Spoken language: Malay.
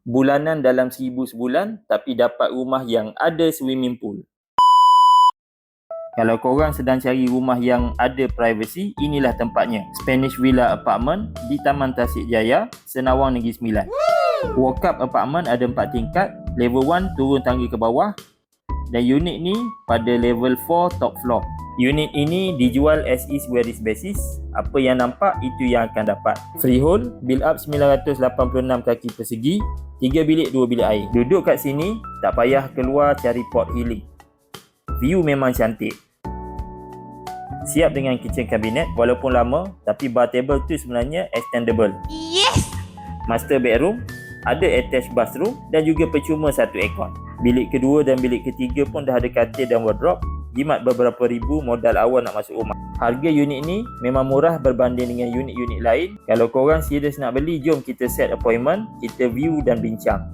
bulanan dalam 1,000 sebulan tapi dapat rumah yang ada swimming pool. Kalau korang sedang cari rumah yang ada privacy, inilah tempatnya. Spanish Villa Apartment di Taman Tasik Jaya, Senawang Negeri Sembilan. Walk-up apartment ada 4 tingkat. Level 1 turun tangga ke bawah. Dan unit ni pada level 4 top floor. Unit ini dijual as is where is basis. Apa yang nampak itu yang akan dapat. Freehold, build up 986 kaki persegi, 3 bilik 2 bilik air. Duduk kat sini tak payah keluar cari pot healing. View memang cantik. Siap dengan kitchen cabinet walaupun lama, tapi bar table tu sebenarnya extendable. Yes! Master bedroom, ada attached bathroom dan juga percuma satu aircon. Bilik kedua dan bilik ketiga pun dah ada katil dan wardrobe. Jimat beberapa ribu modal awal nak masuk rumah. Harga unit ni memang murah berbanding dengan unit-unit lain. Kalau korang serius nak beli, jom kita set appointment, kita view dan bincang.